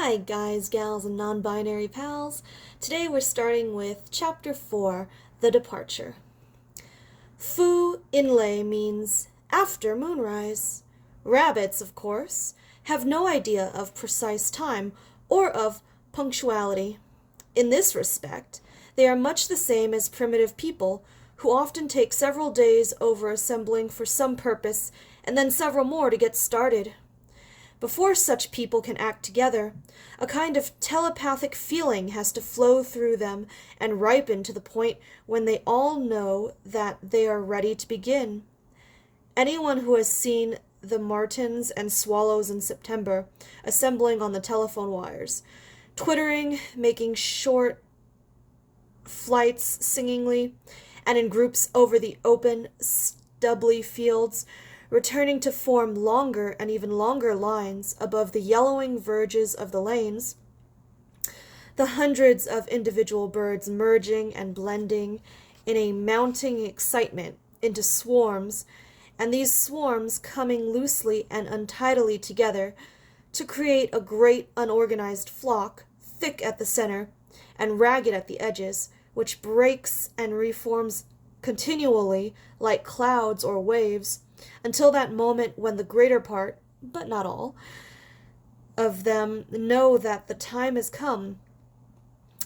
Hi guys, gals, and non-binary pals. Today we're starting with Chapter 4, The Departure. Fu Inlay means after moonrise. Rabbits, of course, have no idea of precise time or of punctuality. In this respect, they are much the same as primitive people, who often take several days over assembling for some purpose and then several more to get started. Before such people can act together, a kind of telepathic feeling has to flow through them and ripen to the point when they all know that they are ready to begin. Anyone who has seen the martins and swallows in September assembling on the telephone wires, twittering, making short flights singingly, and in groups over the open, stubbly fields, returning to form longer and even longer lines above the yellowing verges of the lanes, the hundreds of individual birds merging and blending in a mounting excitement into swarms, and these swarms coming loosely and untidily together to create a great unorganized flock, thick at the center and ragged at the edges, which breaks and reforms continually like clouds or waves, until that moment when the greater part, but not all, of them know that the time has come.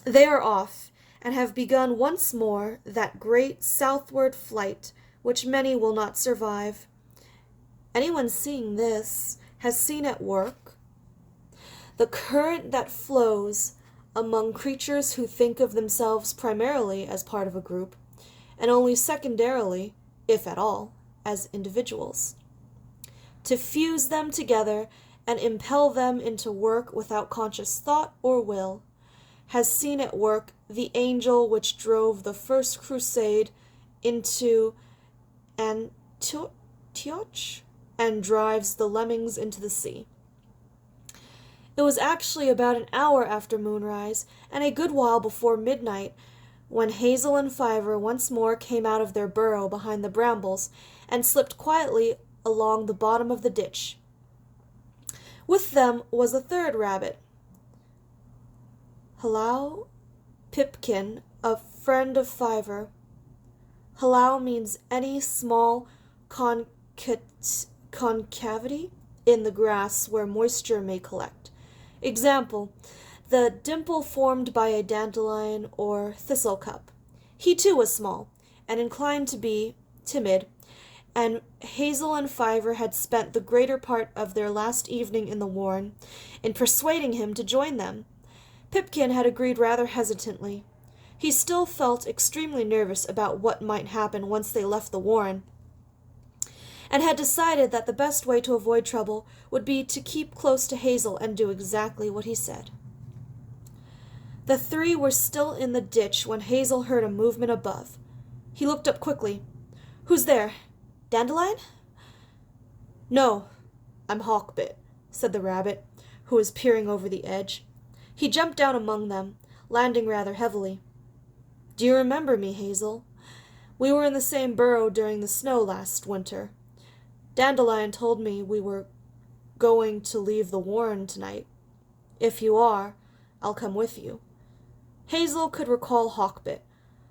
They are off, and have begun once more that great southward flight which many will not survive. Anyone seeing this has seen at work the current that flows among creatures who think of themselves primarily as part of a group, and only secondarily, if at all, as individuals. To fuse them together and impel them into work without conscious thought or will, has seen at work the angel which drove the first crusade into Antioch and drives the lemmings into the sea. It was actually about an hour after moonrise and a good while before midnight when Hazel and Fiver once more came out of their burrow behind the brambles and slipped quietly along the bottom of the ditch. With them was a third rabbit, Hallow Pipkin, a friend of Fiver. Hallow means any small concavity in the grass where moisture may collect. Example, the dimple formed by a dandelion or thistle cup. He too was small, and inclined to be timid, and Hazel and Fiver had spent the greater part of their last evening in the warren in persuading him to join them. Pipkin had agreed rather hesitantly. He still felt extremely nervous about what might happen once they left the warren, and had decided that the best way to avoid trouble would be to keep close to Hazel and do exactly what he said. The three were still in the ditch when Hazel heard a movement above. He looked up quickly. "Who's there? Dandelion?" "No, I'm Hawkbit," said the rabbit, who was peering over the edge. He jumped down among them, landing rather heavily. "Do you remember me, Hazel? We were in the same burrow during the snow last winter. Dandelion told me we were going to leave the warren tonight. If you are, I'll come with you." Hazel could recall Hawkbit,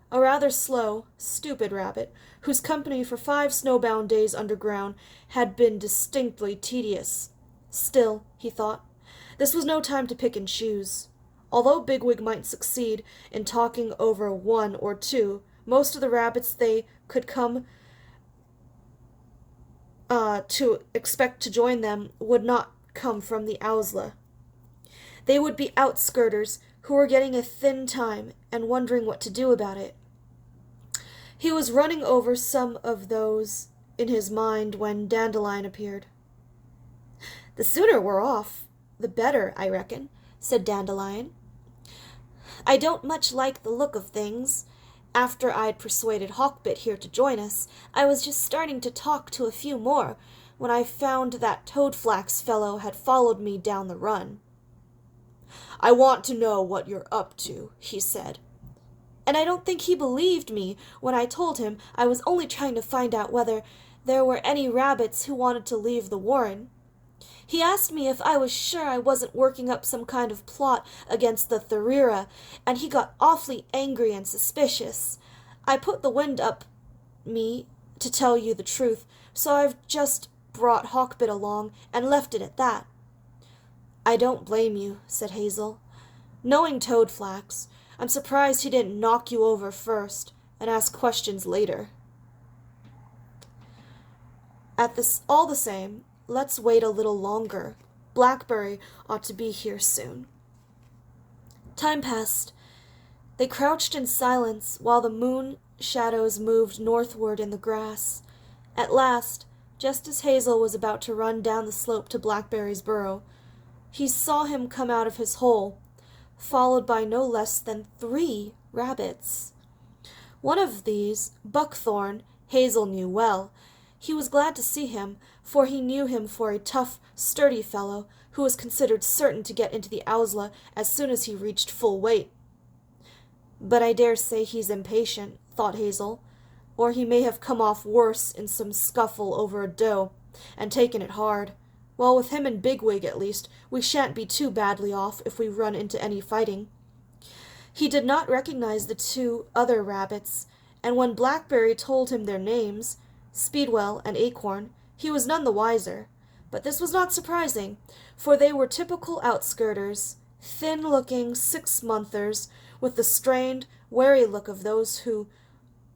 a rather slow, stupid rabbit, whose company for 5 snowbound days underground had been distinctly tedious. Still, he thought, this was no time to pick and choose. Although Bigwig might succeed in talking over one or two, most of the rabbits they could come to expect to join them would not come from the Owsla. They would be outskirters who were getting a thin time and wondering what to do about it. He was running over some of those in his mind when Dandelion appeared. "The sooner we're off, the better, I reckon," said Dandelion. "I don't much like the look of things. After I'd persuaded Hawkbit here to join us, I was just starting to talk to a few more when I found that Toadflax fellow had followed me down the run. 'I want to know what you're up to,' he said. And I don't think he believed me when I told him I was only trying to find out whether there were any rabbits who wanted to leave the warren. He asked me if I was sure I wasn't working up some kind of plot against the Tharira, and he got awfully angry and suspicious. I put the wind up me, to tell you the truth, so I've just brought Hawkbit along and left it at that." "I don't blame you," said Hazel. "Knowing Toadflax, I'm surprised he didn't knock you over first and ask questions later. All the same, let's wait a little longer. Blackberry ought to be here soon." Time passed. They crouched in silence while the moon shadows moved northward in the grass. At last, just as Hazel was about to run down the slope to Blackberry's burrow, he saw him come out of his hole, followed by no less than 3 rabbits. One of these, Buckthorn, Hazel knew well. He was glad to see him, for he knew him for a tough, sturdy fellow who was considered certain to get into the Owsla as soon as he reached full weight. "But I dare say he's impatient," thought Hazel, "or he may have come off worse in some scuffle over a doe, and taken it hard. Well, with him and Bigwig, at least, we shan't be too badly off if we run into any fighting." He did not recognize the 2 other rabbits, and when Blackberry told him their names, Speedwell and Acorn, he was none the wiser. But this was not surprising, for they were typical outskirters, thin-looking 6-monthers, with the strained, wary look of those who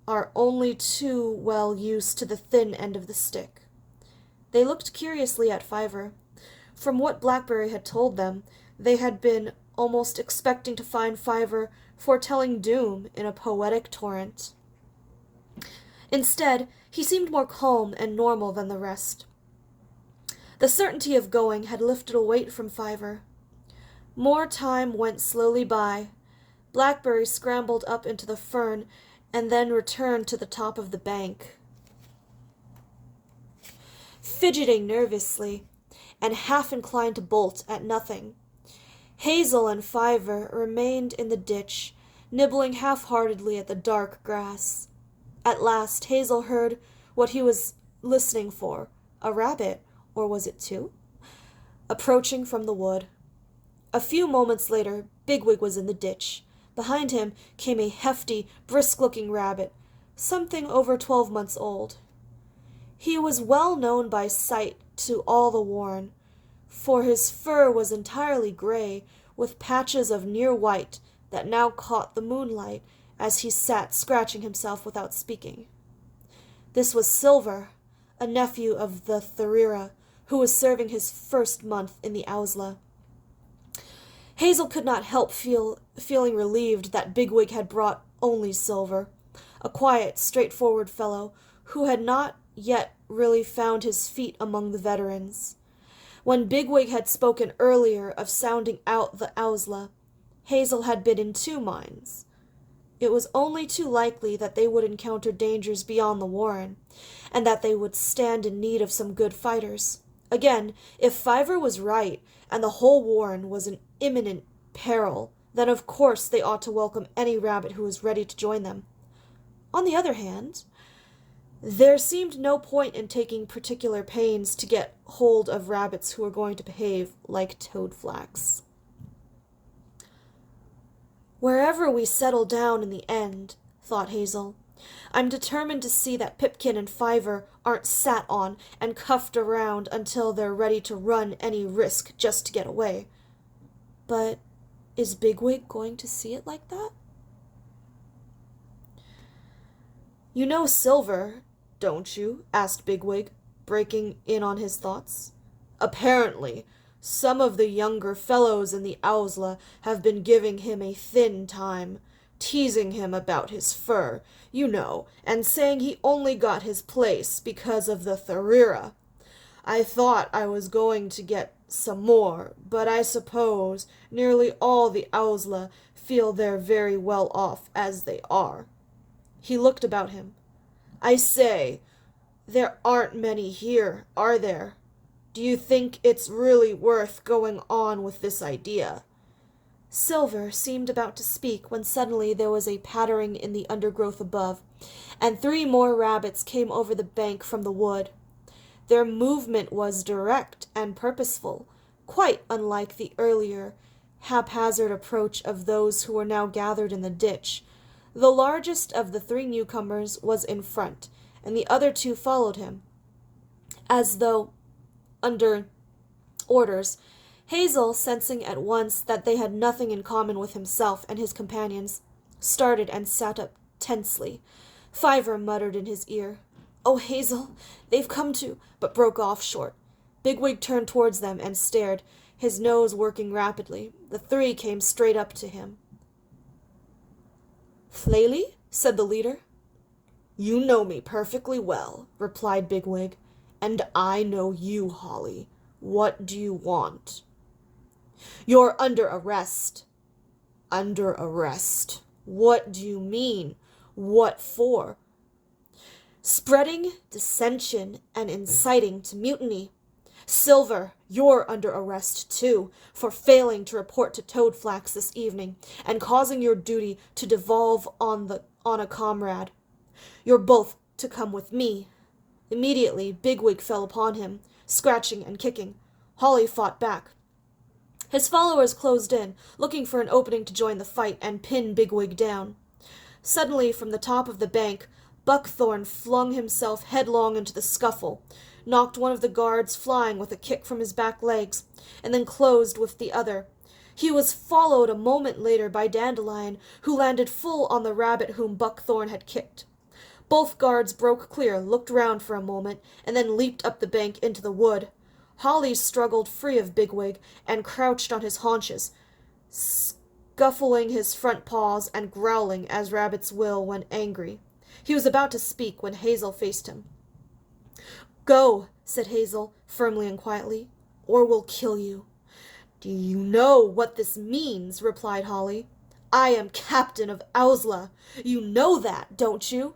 are only too well used to the thin end of the stick. They looked curiously at Fiver. From what Blackberry had told them, they had been almost expecting to find Fiver foretelling doom in a poetic torrent. Instead, he seemed more calm and normal than the rest. The certainty of going had lifted a weight from Fiver. More time went slowly by. Blackberry scrambled up into the fern and then returned to the top of the bank, fidgeting nervously and half inclined to bolt at nothing. Hazel and Fiver remained in the ditch, nibbling half-heartedly at the dark grass. At last Hazel heard what he was listening for, a rabbit, or was it 2? Approaching from the wood. A few moments later, Bigwig was in the ditch. Behind him came a hefty, brisk-looking rabbit, something over 12 months old. He was well known by sight to all the warren, for his fur was entirely gray, with patches of near white that now caught the moonlight as he sat scratching himself without speaking. This was Silver, a nephew of the Tharira, who was serving his first month in the Owsla. Hazel could not help feeling relieved that Bigwig had brought only Silver, a quiet, straightforward fellow who had not yet really found his feet among the veterans. When Bigwig had spoken earlier of sounding out the Owsla, Hazel had been in 2 minds. It was only too likely that they would encounter dangers beyond the warren, and that they would stand in need of some good fighters. Again, if Fiver was right, and the whole warren was in imminent peril, then of course they ought to welcome any rabbit who was ready to join them. On the other hand, there seemed no point in taking particular pains to get hold of rabbits who were going to behave like Toadflax. "Wherever we settle down in the end," thought Hazel, "I'm determined to see that Pipkin and Fiver aren't sat on and cuffed around until they're ready to run any risk just to get away." But is Bigwig going to see it like that? "You know Silver, don't you?" asked Bigwig, breaking in on his thoughts. "Apparently, some of the younger fellows in the Owsla have been giving him a thin time, teasing him about his fur, you know, and saying he only got his place because of the Tharira. I thought I was going to get some more, but I suppose nearly all the Owsla feel they're very well off as they are." He looked about him. "I say, there aren't many here, are there? Do you think it's really worth going on with this idea?" Silver seemed about to speak when suddenly there was a pattering in the undergrowth above, and 3 more rabbits came over the bank from the wood. Their movement was direct and purposeful, quite unlike the earlier, haphazard approach of those who were now gathered in the ditch. The largest of the three newcomers was in front, and the other two followed him, as though under orders. Hazel, sensing at once that they had nothing in common with himself and his companions, started and sat up tensely. Fiver muttered in his ear, "Oh, Hazel, they've come to," but broke off short. Bigwig turned towards them and stared, his nose working rapidly. The three came straight up to him. "Flaley?" said the leader. "You know me perfectly well," replied Bigwig, "and I know you, Holly. What do you want?" "You're under arrest." "Under arrest? What do you mean? What for?" "Spreading dissension and inciting to mutiny. Silver, you're under arrest too, for failing to report to Toadflax this evening, and causing your duty to devolve on a comrade. You're both to come with me." Immediately Bigwig fell upon him, scratching and kicking. Holly fought back. His followers closed in, looking for an opening to join the fight and pin Bigwig down. Suddenly, from the top of the bank, Buckthorn flung himself headlong into the scuffle, knocked one of the guards flying with a kick from his back legs, and then closed with the other. He was followed a moment later by Dandelion, who landed full on the rabbit whom Buckthorn had kicked. Both guards broke clear, looked round for a moment, and then leaped up the bank into the wood. Holly struggled free of Bigwig and crouched on his haunches, scuffling his front paws and growling as rabbits will when angry. He was about to speak when Hazel faced him. "Go," said Hazel, firmly and quietly, "or we'll kill you." "Do you know what this means?" replied Holly. "I am captain of Owsla. You know that, don't you?"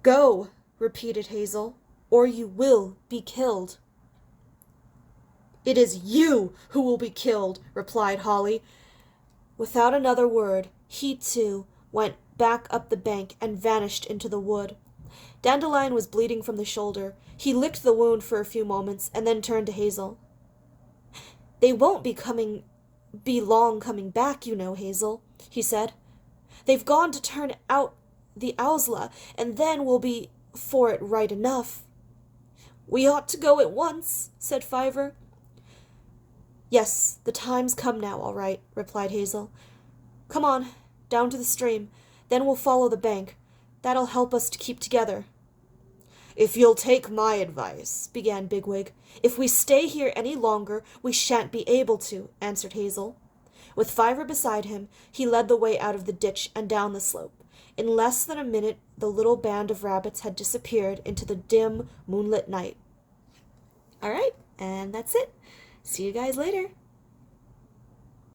"Go," repeated Hazel, "or you will be killed." "It is you who will be killed," replied Holly. Without another word, he too went back up the bank and vanished into the wood. Dandelion was bleeding from the shoulder. He licked the wound for a few moments and then turned to Hazel. "They won't be long coming back, you know, Hazel," he said. "They've gone to turn out the Owsla, and then we'll be for it right enough." "We ought to go at once," said Fiver. "Yes, the time's come now, all right," replied Hazel. "Come on, down to the stream. Then we'll follow the bank. That'll help us to keep together." "If you'll take my advice," began Bigwig. "If we stay here any longer, we shan't be able to," answered Hazel. With Fiver beside him, he led the way out of the ditch and down the slope. In less than a minute, the little band of rabbits had disappeared into the dim, moonlit night. All right, and that's it. See you guys later.